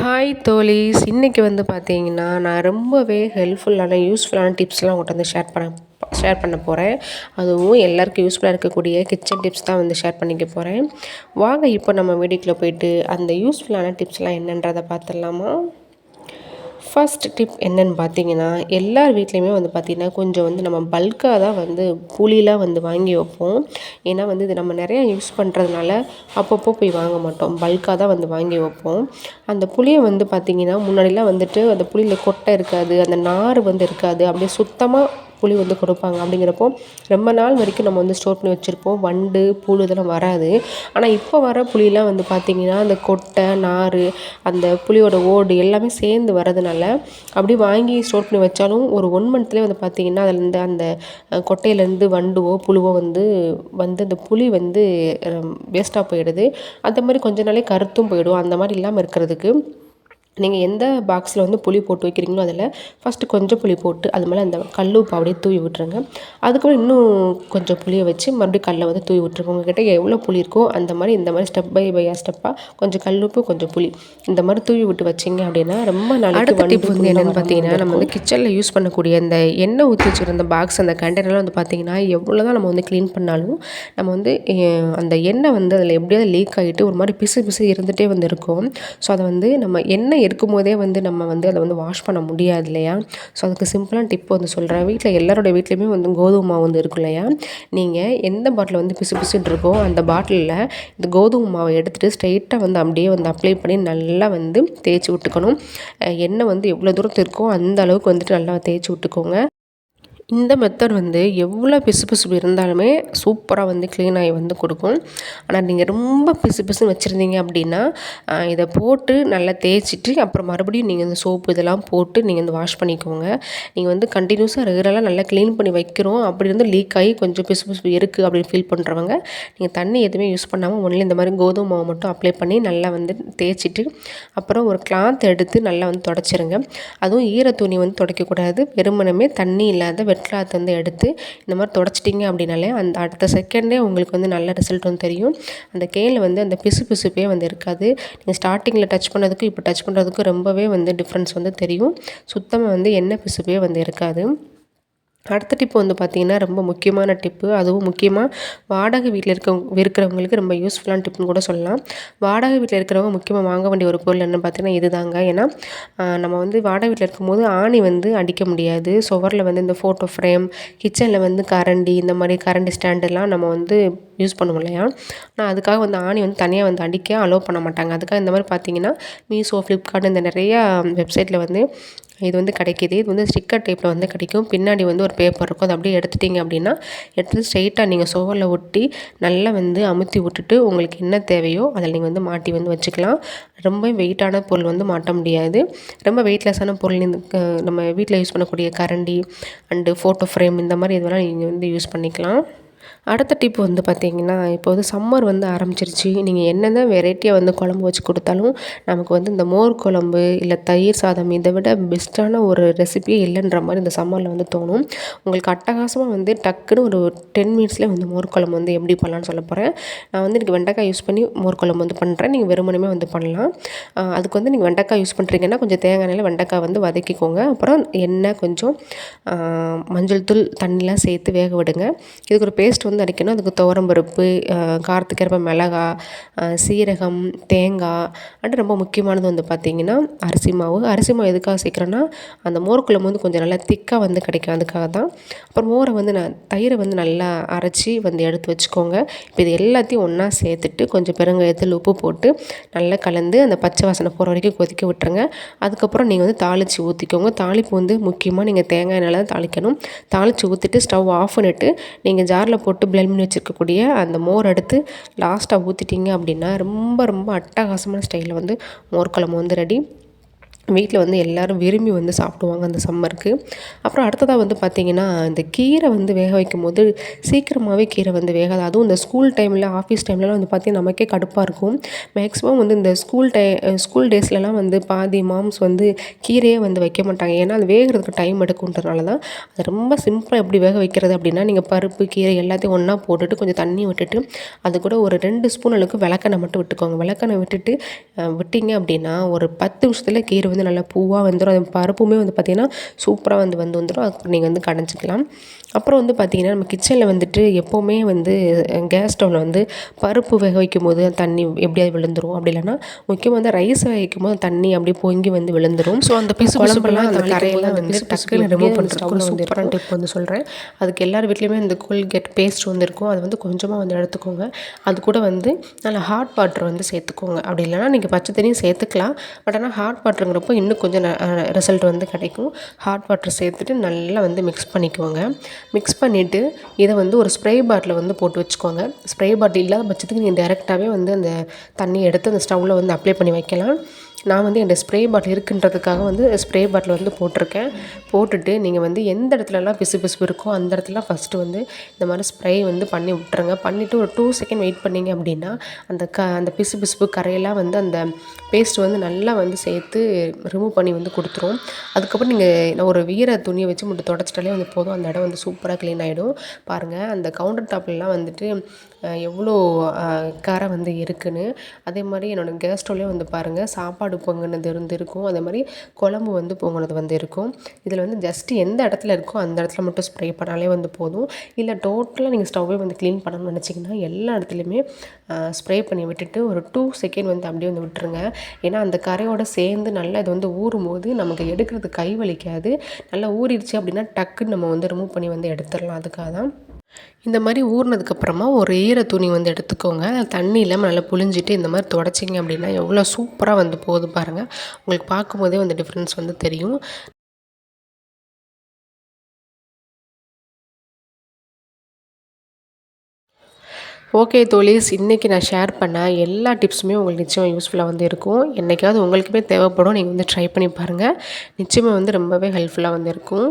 Hi தோழிஸ், இன்றைக்கி வந்து பார்த்தீங்கன்னா நான் ரொம்பவே ஹெல்ப்ஃபுல்லான யூஸ்ஃபுல்லான டிப்ஸ்லாம் உங்கள்கிட்ட வந்து ஷேர் பண்ண போகிறேன். அதுவும் எல்லாருக்கும் யூஸ்ஃபுல்லாக இருக்கக்கூடிய கிச்சன் டிப்ஸ் தான் வந்து ஷேர் பண்ணிக்க போகிறேன். வாங்க இப்போ நம்ம வீடியோக்குள்ளே போயிட்டு அந்த யூஸ்ஃபுல்லான டிப்ஸ்லாம் என்னன்றதை பார்த்துடலாமா. ஃபர்ஸ்ட் டிப் என்னென்னு பார்த்தீங்கன்னா, எல்லார் வீட்லேயுமே வந்து பார்த்திங்கன்னா கொஞ்சம் வந்து நம்ம பல்காக தான் வந்து புளிலாம் வந்து வாங்கி வைப்போம். ஏன்னா வந்து இது நம்ம நிறையா யூஸ் பண்ணுறதுனால அப்பப்போ போய் வாங்க மாட்டோம், பல்காக தான் வந்து வாங்கி வைப்போம். அந்த புளியை வந்து பார்த்திங்கன்னா முன்னாடிலாம் வந்துட்டு அந்த புளியில் கொட்டை இருக்காது, அந்த நார் வந்து இருக்காது, அப்படியே சுத்தமாக புளி வந்து கொடுப்பாங்க. அப்படிங்கிறப்போ ரொம்ப நாள் வரைக்கும் நம்ம வந்து ஸ்டோர் பண்ணி வச்சுருப்போம், வண்டு புழு இதெல்லாம் வராது. ஆனால் இப்போ வர புளியெலாம் வந்து பார்த்திங்கன்னா அந்த கொட்டை நார் அந்த புளியோட ஓடு எல்லாமே சேர்ந்து வரதுனால அப்படியே வாங்கி ஸ்டோர் பண்ணி வச்சாலும் ஒரு 1 மந்த்லேயே வந்து பார்த்திங்கன்னா அதுலேருந்து அந்த கொட்டையிலேருந்து வண்டுவோ புழுவோ வந்து அந்த புளி வந்து வேஸ்ட்டாக போயிடுது. அந்த மாதிரி கொஞ்ச நாளே கருத்தும் போயிடும். அந்த மாதிரி இல்லாமல் இருக்கிறதுக்கு நீங்கள் எந்த பாக்ஸில் வந்து புளி போட்டு வைக்கிறீங்களோ அதில் ஃபஸ்ட்டு கொஞ்சம் புளி போட்டு அது மேலே அந்த கல் உப்பு அப்படியே தூவி விட்டுருங்க. அதுக்கப்புறம் இன்னும் கொஞ்சம் புளியை வச்சு மறுபடியும் கல்லை வந்து தூவி விட்டுருங்க. உங்கள்கிட்ட எவ்வளோ புளி இருக்கோ அந்த மாதிரி இந்த மாதிரி ஸ்டெப் பை ஸ்டெப்பாக கொஞ்சம் கல் உப்பு கொஞ்சம் புளி இந்த மாதிரி தூவி விட்டு வச்சிங்க அப்படின்னா ரொம்ப நாளைக்கு. அடுத்த டிப் வந்து என்னென்னு பார்த்தீங்கன்னா, நம்ம வந்து கிச்சனில் யூஸ் பண்ணக்கூடிய அந்த எண்ணெய் ஊற்றி வச்சுக்கிற அந்த பாக்ஸ் அந்த கண்டெய்னர்லாம் வந்து பார்த்திங்கன்னா எவ்வளோ தான் நம்ம வந்து க்ளீன் பண்ணாலும் நம்ம வந்து அந்த எண்ணெய் வந்து அதில் எப்படியாவது லீக் ஆகிட்டு ஒரு மாதிரி பிசு பிசு இருந்துகிட்டே வந்து இருக்கும். ஸோ அதை வந்து நம்ம எண்ணெய் இருக்கும்போதே வந்து நம்ம வந்து அதை வந்து வாஷ் பண்ண முடியாது இல்லையா. ஸோ அதுக்கு சிம்பிளான டிப் வந்து சொல்கிறேன். வீட்டில் எல்லாரோட வீட்லேயுமே வந்து கோதுமை மாவு வந்து இருக்கும் இல்லையா. நீங்கள் எந்த பாட்டில் வந்து பிசு பிசுன்னு இருக்கோ அந்த பாட்டிலில் இந்த கோதுமை மாவை எடுத்துகிட்டு ஸ்ட்ரெயிட்டாக வந்து அப்படியே வந்து அப்ளை பண்ணி நல்லா வந்து தேய்ச்சி விட்டுக்கணும். எண்ணெய் வந்து எவ்வளோ தூரத்து இருக்கோ அந்த அளவுக்கு வந்துட்டு நல்லா தேய்ச்சி விட்டுக்கோங்க. இந்த மெத்தட் வந்து எவ்வளோ பிசுபிசுப்பு இருந்தாலுமே சூப்பராக வந்து க்ளீன் ஆகி வந்து கொடுக்கும். ஆனால் நீங்கள் ரொம்ப பிசுபிசுன்னு வச்சுருந்தீங்க அப்படின்னா இதை போட்டு நல்லா தேய்ச்சிட்டு அப்புறம் மறுபடியும் நீங்கள் இந்த சோப்பு இதெல்லாம் போட்டு நீங்கள் வந்து வாஷ் பண்ணிக்கோங்க. நீங்கள் வந்து கண்டினியூஸாக ரெகுலராக நல்லா க்ளீன் பண்ணி வைக்கிறோம் அப்படி இருந்து லீக் ஆகி கொஞ்சம் பிசுபிசுப்பு இருக்குது அப்படின்னு ஃபீல் பண்ணுறவங்க நீங்கள் தண்ணி எதுவுமே யூஸ் பண்ணாமல் ஒன்லி இந்த மாதிரி கோதுமை மாவு மட்டும் அப்ளை பண்ணி நல்லா வந்து தேய்ச்சிட்டு அப்புறம் ஒரு கிளாத் எடுத்து நல்லா வந்து துடைச்சிருங்க. அதுவும் ஈர துணி வந்து துடைக்கக்கூடாது, வெறுமனமே தண்ணி இல்லாத கிளாத் வந்து எடுத்து இந்த மாதிரி துடைச்சிட்டிங்க அப்படின்னாலே அந்த அடுத்த செகண்டே உங்களுக்கு வந்து நல்ல ரிசல்ட் வந்து தெரியும். அந்த கேனில் வந்து அந்த பிசுப்பே வந்து இருக்காது. நீங்கள் ஸ்டார்டிங்கில் டச் பண்ணதுக்கும் இப்போ டச் பண்ணுறதுக்கும் ரொம்பவே வந்து டிஃப்ரென்ஸ் வந்து தெரியும். சுத்தமாக வந்து எண்ணெய் பிசுப்பே வந்து இருக்காது. அடுத்த டிப்பு வந்து பார்த்திங்கன்னா ரொம்ப முக்கியமான டிப்பு. அதுவும் முக்கியமாக வாடகை வீட்டில் இருக்கிறவங்களுக்கு ரொம்ப யூஸ்ஃபுல்லான டிப்புன்னு கூட சொல்லலாம். வாடகை வீட்டில் இருக்கிறவங்க முக்கியமாக வாங்க வேண்டிய ஒரு பொருள் என்னென்னு பார்த்தீங்கன்னா இது தாங்க. ஏன்னா நம்ம வந்து வாடகை வீட்டில் இருக்கும்போது ஆணி வந்து அடிக்க முடியாது. சுவரில் வந்து இந்த ஃபோட்டோ ஃப்ரேம், கிச்சனில் வந்து கரண்டி, இந்த மாதிரி கரண்டி ஸ்டாண்டெல்லாம் நம்ம வந்து யூஸ் பண்ணுவோம் இல்லையா. ஆனால் அதுக்காக வந்து ஆணி வந்து தனியாக வந்து அடிக்க அலோவ் பண்ண மாட்டாங்க. அதுக்காக இந்த மாதிரி பார்த்திங்கன்னா மீஷோ, ஃப்ளிப்கார்ட் இந்த நிறையா வெப்சைட்டில் வந்து இது வந்து கிடைக்கிது. இது வந்து ஸ்டிக்கர் டைப்பில் வந்து கிடைக்கும். பின்னாடி வந்து ஒரு பேப்பர் இருக்கும். அதை அப்படியே எடுத்துட்டிங்க அப்படின்னா எடுத்து ஸ்ட்ரெயிட்டாக நீங்கள் சுவரில் ஒட்டி நல்லா வந்து அமுத்தி விட்டுட்டு உங்களுக்கு என்ன தேவையோ அதில் நீங்கள் வந்து மாட்டி வந்து வச்சுக்கலாம். ரொம்ப வெயிட்டான பொருள் வந்து மாட்ட முடியாது. ரொம்ப வெயிட்லெஸ்ஸான பொருள் நம்ம வீட்டில் யூஸ் பண்ணக்கூடிய கரண்டி அண்டு ஃபோட்டோ ஃப்ரேம் இந்த மாதிரி இதெல்லாம் நீங்கள் வந்து யூஸ் பண்ணிக்கலாம். அடுத்த டிப் வந்து பார்த்திங்கன்னா, இப்போ வந்து சம்மர் வந்து ஆரம்பிச்சிருச்சு. நீங்கள் என்னென்ன வெரைட்டியாக வந்து குழம்பு வச்சு கொடுத்தாலும் நமக்கு வந்து இந்த மோர் குழம்பு இல்லை தயிர் சாதம் இதை விட பெஸ்ட்டான ஒரு ரெசிபியே இல்லைன்ற மாதிரி இந்த சம்மரில் வந்து தோணும். உங்களுக்கு அட்டகாசமாக வந்து டக்குன்னு ஒரு 10 மினிட்ஸ்லேயே வந்து மோர் குழம்பு வந்து எப்படி பண்ணலான்னு சொல்ல போகிறேன். நான் வந்து இன்றைக்கி வெண்டைக்காய் யூஸ் பண்ணி மோர் குழம்பு வந்து பண்ணுறேன். நீங்கள் வெறுமனமே வந்து பண்ணலாம். அதுக்கு வந்து நீங்கள் வெண்டைக்காய் யூஸ் பண்ணுறீங்கன்னா கொஞ்சம் தேங்காய் எண்ணெயில் வெண்டைக்காய் வந்து வதக்கிக்கோங்க. அப்புறம் எண்ணெய் கொஞ்சம் மஞ்சள் தூள் தண்ணிலாம் சேர்த்து வேக விடுங்க. இதுக்கு ஒரு பேஸ்ட் வந்து அரைக்கணும். அதுக்கு துவரம்பருப்பு, காரத்துக்கு ஏற்ப மிளகாய், சீரகம், தேங்காய் அண்டு ரொம்ப முக்கியமானது வந்து பார்த்திங்கன்னா அரிசி மாவு. அரிசி மாவு எதுக்காக சேர்க்குறேன்னா அந்த மோர் குழம்பு வந்து கொஞ்சம் நல்லா திக்காக வந்து கிடைக்கும், அதுக்காக தான். அப்புறம் மோரை வந்து தயிரை வந்து நல்லா அரைச்சி வந்து எடுத்து வச்சுக்கோங்க. இப்போ இது எல்லாத்தையும் ஒன்றா சேர்த்துட்டு கொஞ்சம் பெருங்காயத்தில் உப்பு போட்டு நல்லா கலந்து அந்த பச்சை வாசனை போகிற வரைக்கும் கொதிக்க விட்டுருங்க. அதுக்கப்புறம் நீங்கள் வந்து தாளித்து ஊற்றிக்கோங்க. தாளிப்பு வந்து முக்கியமாக நீங்கள் தேங்காய் எண்ணெயில் தான் தாளிக்கணும். தாளித்து ஊற்றிட்டு ஸ்டவ் ஆஃப் பண்ணிவிட்டு நீங்கள் ஜாரில் போட்டு பிளெண்ட் பண்ணி வச்சுருக்கக்கூடிய அந்த மோர் எடுத்து லாஸ்ட்டாக ஊற்றிட்டிங்க அப்படின்னா ரொம்ப ரொம்ப அட்டகாசமான ஸ்டைலில் வந்து மோர் குழம்பு வந்து ரெடி. வீட்டில் வந்து எல்லோரும் விரும்பி வந்து சாப்பிடுவாங்க அந்த சம்மருக்கு. அப்புறம் அடுத்ததாக வந்து பார்த்திங்கன்னா, இந்த கீரை வந்து வேக வைக்கும்போது சீக்கிரமாகவே கீரை வந்து வேகாது. அதுவும் இந்த ஸ்கூல் டைமில், ஆஃபீஸ் டைம்லலாம் வந்து பார்த்திங்கன்னா நமக்கே கடுப்பாக இருக்கும். மேக்ஸிமம் வந்து இந்த ஸ்கூல் டேஸ்லலாம் வந்து பாதி மாம்ஸ் வந்து கீரையே வந்து வைக்க மாட்டாங்க. ஏன்னா அது வேகிறதுக்கு டைம் எடுக்குன்றனால தான். அது ரொம்ப சிம்பிளாக எப்படி வேக வைக்கிறது அப்படின்னா, நீங்கள் பருப்பு, கீரை எல்லாத்தையும் ஒன்றா போட்டுட்டு கொஞ்சம் தண்ணி விட்டுட்டு அது கூட ஒரு 2 ஸ்பூன் அளவுக்கு விளக்கெண்ணெய் மட்டும் விட்டுக்கோங்க. விளக்கெண்ணெய் விட்டுட்டு விட்டிங்க அப்படின்னா ஒரு 10 நிமிஷத்தில் கீரை வந்து நல்லா பூவாக வந்துடும். அது பருப்புமே வந்து பார்த்திங்கன்னா சூப்பராக வந்துடும். அதுக்கு நீங்கள் வந்து கடைஞ்சிக்கலாம். அப்புறம் வந்து பார்த்திங்கன்னா, நம்ம கிச்சனில் வந்துட்டு எப்போவுமே வந்து கேஸ் ஸ்டவ்வில் வந்து பருப்பு வேக வைக்கும்போது தண்ணி எப்படியாவது விழுந்துரும். அப்படி இல்லைன்னா முக்கியமாக வந்து ரைஸ் வேக வைக்கும்போது தண்ணி அப்படியே பொங்கி வந்து விழுந்துரும். ஸோ அந்த குழம்பெல்லாம் அந்த கரையெல்லாம் வந்து டக்குன்னு ரிமூவ் பண்ணுறதுக்கு சூப்பரான டிப் வந்து சொல்கிறேன். அதுக்கு எல்லார் வீட்லேயுமே இந்த கோல்கேட் பேஸ்ட் வந்து இருக்கும். அது வந்து கொஞ்சமாக வந்து எடுத்துக்கோங்க. அது கூட வந்து நல்லா ஹாட் வாட்டர் வந்து சேர்த்துக்கோங்க. அப்படி இல்லைனா நீங்கள் பச்சை தண்ணியும் சேர்த்துக்கலாம். பட் ஆனால் ஹாட் வாட்டருங்கிறப்போ இன்னும் கொஞ்சம் ரிசல்ட் வந்து கிடைக்கும். ஹாட் வாட்டர் சேர்த்துட்டு நல்லா வந்து மிக்ஸ் பண்ணிக்கோங்க. மிக்ஸ் பண்ணிவிட்டு இதை வந்து ஒரு ஸ்ப்ரே பாட்டில் வந்து போட்டு வச்சுக்கோங்க. ஸ்ப்ரே பாட்டில் இல்லாத பட்சத்துக்கு நீங்கள் டேரெக்டாகவே வந்து அந்த தண்ணி எடுத்து அந்த ஸ்டவ்வில் வந்து அப்ளை பண்ணி வைக்கலாம். நான் வந்து என்கிட்ட ஸ்ப்ரே பாட்டில் இருக்குன்றதுக்காக வந்து ஸ்ப்ரே பாட்டில் வந்து போட்டிருக்கேன். போட்டுட்டு நீங்கள் வந்து எந்த இடத்துலலாம் பிசுபிசுப்பு இருக்கோ அந்த இடத்துல ஃபஸ்ட்டு வந்து இந்த மாதிரி ஸ்ப்ரே வந்து பண்ணி விட்டுருங்க. பண்ணிவிட்டு ஒரு 2 செகண்ட் வெயிட் பண்ணிங்க அப்படின்னா அந்த பிசுபிசுப்பு கரையெல்லாம் வந்து அந்த பேஸ்ட் வந்து நல்லா வந்து சேர்த்து ரிமூவ் பண்ணி வந்து கொடுத்துரும். அதுக்கப்புறம் நீங்கள் ஒரு துணியை வச்சு மட்டும் தொடச்சிட்டாலே வந்து போதும். அந்த இடம் வந்து சூப்பராக க்ளீன் ஆகிடும். பாருங்கள், அந்த கவுண்டர் டாப்லலாம் வந்துட்டு எவ்வளோ கரை வந்து இருக்குதுன்னு. அதே மாதிரி என்னோடய கேஸ் ஸ்டவ்லேயும் வந்து பாருங்கள், சாப்பாடு பொங்குனது இருக்கும். அதே மாதிரி குழம்பு வந்து பொங்குனது வந்து இருக்கும். இதில் வந்து ஜஸ்ட்டு எந்த இடத்துல இருக்கோ அந்த இடத்துல மட்டும் ஸ்ப்ரே பண்ணாலே வந்து போதும். இல்லை டோட்டலாக நீங்கள் ஸ்டவ்வே வந்து க்ளீன் பண்ணணும்னு நினச்சிங்கன்னா எல்லா இடத்துலையுமே ஸ்ப்ரே பண்ணி விட்டுட்டு ஒரு 2 செகண்ட் வந்து அப்படியே வந்து விட்டுருங்க. ஏன்னா அந்த கரையோடு சேர்ந்து நல்லா இது வந்து ஊறும்போது நமக்கு எடுக்கிறது கை வலிக்காது. நல்லா ஊறிடுச்சு அப்படின்னா டக்குன்னு நம்ம வந்து ரிமூவ் பண்ணி வந்து எடுத்துடலாம். அதுக்காக தான். இந்த மாதிரி ஊறினதுக்கப்புறமா ஒரு துணி வந்து எடுத்துக்கோங்க. தண்ணி இல்லாமல் நல்லா புழிஞ்சிட்டு இந்த மாதிரி துடைச்சிங்க அப்படின்னா எவ்வளோ சூப்பராக வந்து போகுது பாருங்கள். உங்களுக்கு பார்க்கும்போதே வந்து டிஃப்ரென்ஸ் வந்து தெரியும். ஓகே தோழீஸ், இன்றைக்கி நான் ஷேர் பண்ண எல்லா டிப்ஸுமே உங்களுக்கு நிச்சயமாக யூஸ்ஃபுல்லாக வந்து இருக்கும். என்றைக்காவது உங்களுக்குமே தேவைப்படும். நீங்கள் வந்து ட்ரை பண்ணி பாருங்கள். நிச்சயமாக வந்து ரொம்பவே ஹெல்ப்ஃபுல்லாக வந்து இருக்கும்.